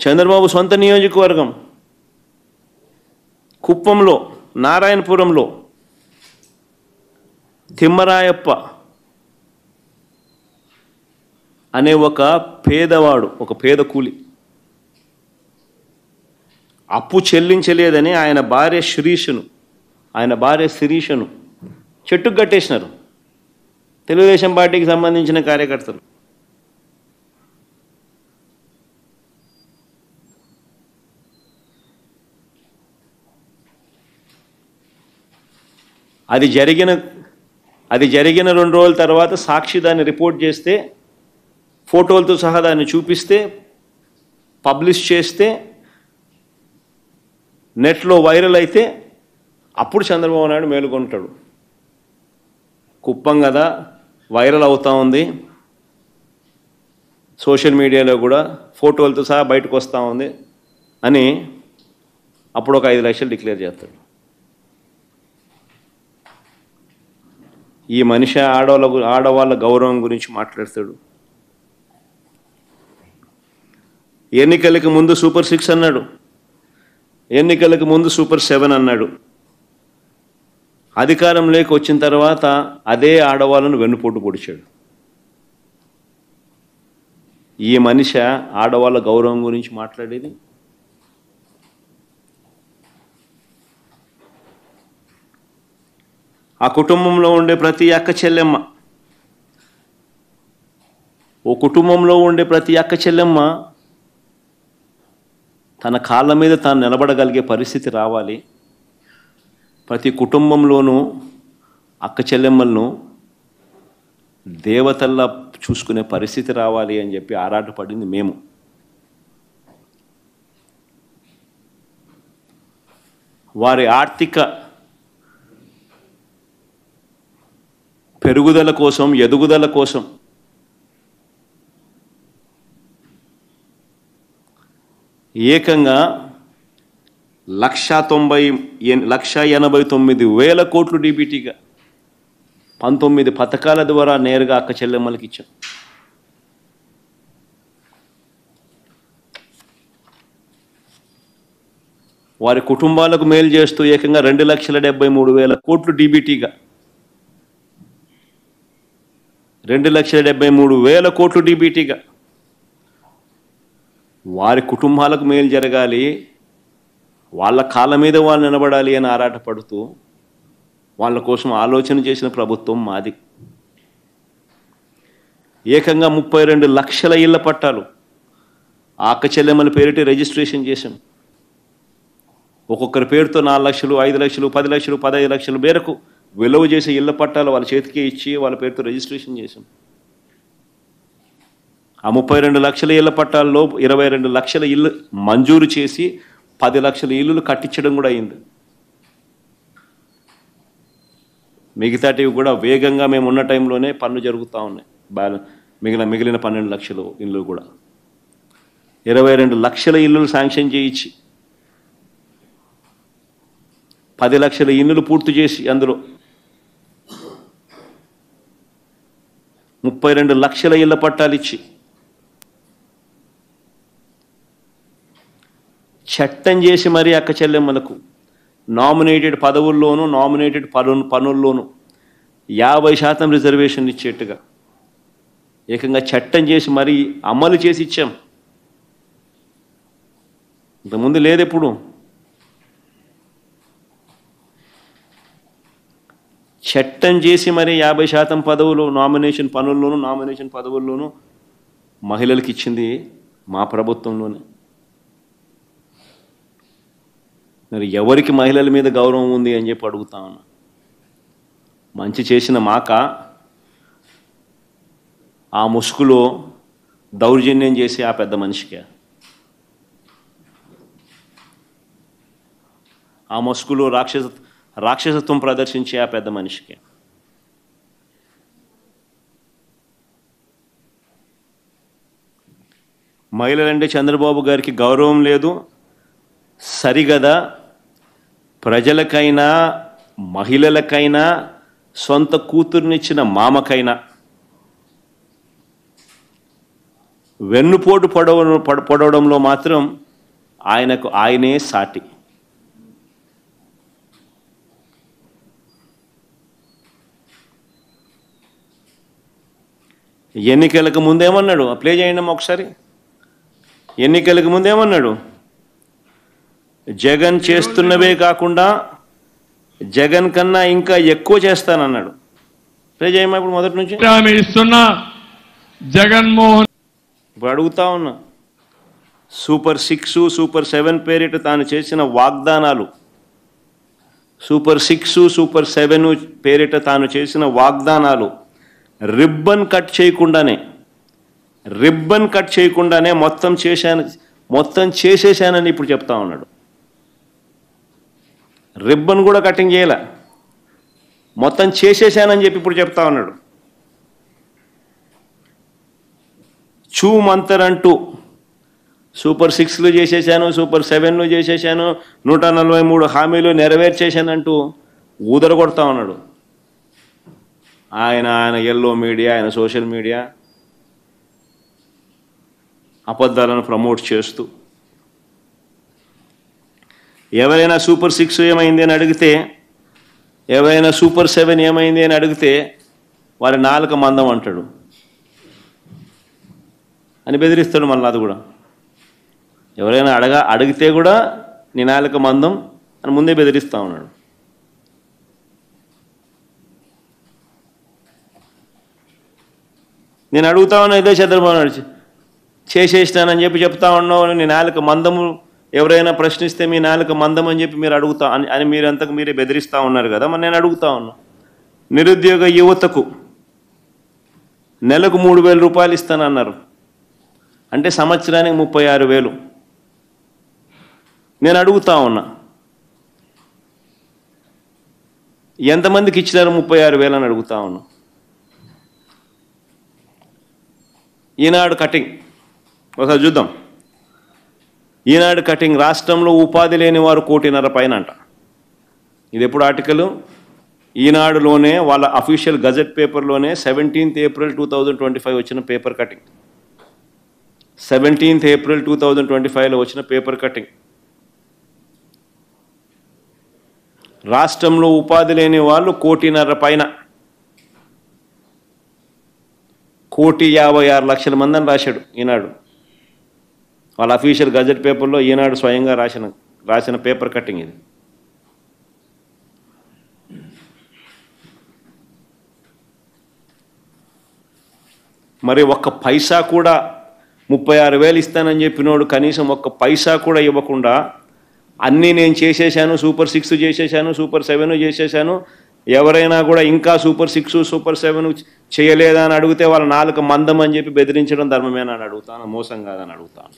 చంద్రబాబు సొంత నియోజకవర్గం కుప్పంలో, నారాయణపురంలో తిమ్మరాయప్ప అనే ఒక పేదవాడు, ఒక పేద కూలి అప్పు చెల్లించలేదని ఆయన భార్య శిరీషను చెట్టుకు కట్టేసినారు తెలుగుదేశం పార్టీకి సంబంధించిన కార్యకర్తలు. అది జరిగిన 2 రోజుల తర్వాత సాక్షి దాన్ని రిపోర్ట్ చేస్తే, ఫోటోలతో సహా దాన్ని చూపిస్తే, పబ్లిష్ చేస్తే, నెట్లో వైరల్ అయితే అప్పుడు చంద్రబాబు నాయుడు మేలుకొంటాడు. కుప్పం కదా, వైరల్ అవుతూ ఉంది, సోషల్ మీడియాలో కూడా ఫోటోలతో సహా బయటకు వస్తూ ఉంది అని అప్పుడు ఒక 5 లక్షలు డిక్లేర్ చేస్తాడు. ఈ మనిషి ఆడవాళ్ళ గౌరవం గురించి మాట్లాడతాడు. ఎన్నికలకు ముందు సూపర్ 6 అన్నాడు, ఎన్నికలకు ముందు సూపర్ 7 అన్నాడు. అధికారంలోకి వచ్చిన తర్వాత అదే ఆడవాళ్ళను వెన్నుపోటు పొడిచాడు. ఈ మనిషి ఆడవాళ్ళ గౌరవం గురించి మాట్లాడేది. ఆ కుటుంబంలో ఉండే ప్రతి అక్క చెల్లెమ్మ, ఓ కుటుంబంలో ఉండే ప్రతి అక్క చెల్లెమ్మ తన కాళ్ళ మీద తాను నిలబడగలిగే పరిస్థితి రావాలి. ప్రతి కుటుంబంలోనూ అక్క చెల్లెమ్మలను దేవతల్లా చూసుకునే పరిస్థితి రావాలి అని చెప్పి ఆరాటపడింది మేము. వారి ఆర్థిక పెరుగుదల కోసం, ఎదుగుదల కోసం ఏకంగా 1,89,000 కోట్లు డీబీటీగా 19 పథకాల ద్వారా నేరుగా అక్క చెల్లెమ్మలకి ఇచ్చాం. వారి కుటుంబాలకు మేలు చేస్తూ ఏకంగా 2,73,000 కోట్లు డీబీటీగా 2,73,000 కోట్లు డీబీటీగా వారి కుటుంబాలకు మేలు జరగాలి, వాళ్ళ కాళ్ళ మీద వాళ్ళు నిలబడాలి అని ఆరాటపడుతూ వాళ్ళ కోసం ఆలోచన చేసిన ప్రభుత్వం మాది. ఏకంగా 32 లక్షల ఇళ్ల పట్టాలు ఆ అక్క చెల్లెమ్మల పేరిట రిజిస్ట్రేషన్ చేశాం. ఒక్కొక్కరి పేరుతో 4 లక్షలు, 5 లక్షలు, 10 లక్షలు, 15 లక్షల మేరకు విలువ చేసే ఇళ్ల పట్టాలు వాళ్ళ చేతికి ఇచ్చి వాళ్ళ పేరుతో రిజిస్ట్రేషన్ చేశాం. ఆ 32 లక్షల ఇళ్ల పట్టాల్లో 22 లక్షల ఇల్లు మంజూరు చేసి 10 లక్షల ఇల్లులు కట్టించడం కూడా అయింది. మిగతాటివి కూడా వేగంగా మేము ఉన్న టైంలోనే పనులు జరుగుతూ ఉన్నాయి. మిగిలిన 12 లక్షల ఇల్లు కూడా 22 లక్షల ఇల్లులు శాంక్షన్ చేయించి 10 లక్షల ఇల్లులు పూర్తి చేసి అందులో 32 లక్షల ఇళ్ల పట్టాలు ఇచ్చి చట్టం చేసి మరీ అక్క చెల్లెమ్మలకు నామినేటెడ్ పదవుల్లోనూ, నామినేటెడ్ పనుల్లోనూ 50% రిజర్వేషన్ ఇచ్చేట్టుగా ఏకంగా చట్టం చేసి మరీ అమలు చేసి ఇచ్చాం. ఇంతకుముందు లేదు. ఎప్పుడు చట్టం చేసి మరి 50% పదవులు నామినేషన్ పదవుల్లోనూ మహిళలకు ఇచ్చింది మా ప్రభుత్వంలోనే. మరి ఎవరికి మహిళల మీద గౌరవం ఉంది అని చెప్పి అడుగుతా ఉన్నా. మంచి చేసిన మాక ఆ ముసుగులో దౌర్జన్యం చేసి ఆ పెద్ద మనిషికి, ఆ ముసుగులో రాక్షసత్వం ప్రదర్శించి ఆ పెద్ద మనిషికి మహిళలంటే చంద్రబాబు గారికి గౌరవం లేదు. సరిగదా ప్రజలకైనా మహిళలకైనా సొంత కూతుర్నిచ్చిన మామకైనా వెన్నుపోటు పొడవడంలో మాత్రం ఆయనే సాటి. ఎన్నికలకు ముందేమన్నాడు? ప్లే చేయండి ఒకసారి. ఎన్నికలకు ముందేమన్నాడు? జగన్ చేస్తున్నవే కాకుండా జగన్ కన్నా ఇంకా ఎక్కువ చేస్తానన్నాడు. ప్లే చేయమా ఇప్పుడు మొదటి నుంచి. ఇస్తున్నా జగన్మోహన్. ఇప్పుడు అడుగుతా ఉన్నా, సూపర్ 6, సూపర్ 7 పేరిట తాను చేసిన వాగ్దానాలు, సూపర్ 6, సూపర్ 7 పేరిట తాను చేసిన వాగ్దానాలు రిబ్బన్ కట్ చేయకుండానే మొత్తం చేసేశానని ఇప్పుడు చెప్తా ఉన్నాడు. రిబ్బన్ కూడా కటింగ్ చేయలే, మొత్తం చేసేశానని చెప్పి ఇప్పుడు చెప్తా ఉన్నాడు. చూమంతరంటూ సూపర్ 6లు చేసేశాను, సూపర్ 7లు చేసేశాను, 143 హామీలు నెరవేర్చేశానంటూ ఊదరగొడతా ఉన్నాడు. ఆయన ఎల్లో మీడియా, ఆయన సోషల్ మీడియా అబద్ధాలను ప్రమోట్ చేస్తూ, ఎవరైనా సూపర్ 6 ఏమైంది అని అడిగితే, ఎవరైనా సూపర్ 7 ఏమైంది అని అడిగితే వారి నాలుక మందం అంటాడు అని బెదిరిస్తాడు. మళ్ళీ అది కూడా ఎవరైనా అడిగితే కూడా నీ నాలుక మందం అని ముందే బెదిరిస్తూ ఉన్నాడు. నేను అడుగుతా ఉన్నా, ఇదే చంద్రబాబు నాయుడు చేసేసినానని చెప్పి చెప్తా ఉన్నావు. నీ నాలుక మందము ఎవరైనా ప్రశ్నిస్తే మీ నాలుక మందం అని చెప్పి మీరు అడుగుతా అని మీరంతకు మీరే బెదిరిస్తూ ఉన్నారు కదా. మరి నేను అడుగుతా ఉన్నా, నిరుద్యోగ యువతకు నెలకు 3,000 రూపాయలు ఇస్తానన్నారు, అంటే సంవత్సరానికి 36,000. నేను అడుగుతా ఉన్నా, ఎంతమందికి ఇచ్చినారు 36,000 అని అడుగుతా ఉన్నా. ఈనాడు కటింగ్ ఒకసారి చూద్దాం. ఈనాడు కటింగ్, రాష్ట్రంలో ఉపాధి లేని వారు 1.5 కోటి అంట. ఇది ఎప్పుడు ఆర్టికల్? ఈనాడులోనే వాళ్ళ అఫీషియల్ గజెట్ పేపర్లోనే 17th April 2025 వచ్చిన పేపర్ కటింగ్. 17th April 2025లో వచ్చిన పేపర్ కటింగ్. రాష్ట్రంలో ఉపాధి లేని వాళ్ళు 1.5 కోటి, 1,56,00,000 మంది అని రాశాడు ఈనాడు. వాళ్ళ అఫీషియల్ గజెట్ పేపర్లో ఈనాడు స్వయంగా రాసిన పేపర్ కటింగ్ ఇది. మరి ఒక్క పైసా కూడా 36,000 ఇస్తానని చెప్పినోడు కనీసం ఒక్క పైసా కూడా ఇవ్వకుండా అన్నీ నేను చేసేశాను, సూపర్ 6 చేసేశాను, సూపర్ 7 చేసేశాను, ఎవరైనా కూడా ఇంకా సూపర్ 6, సూపర్ 7 చేయలేదా అని అడిగితే వాళ్ళ నాలుక మందం అని చెప్పి బెదిరించడం ధర్మమేనా అని అడుగుతాను, మోసం కాదని అడుగుతాను.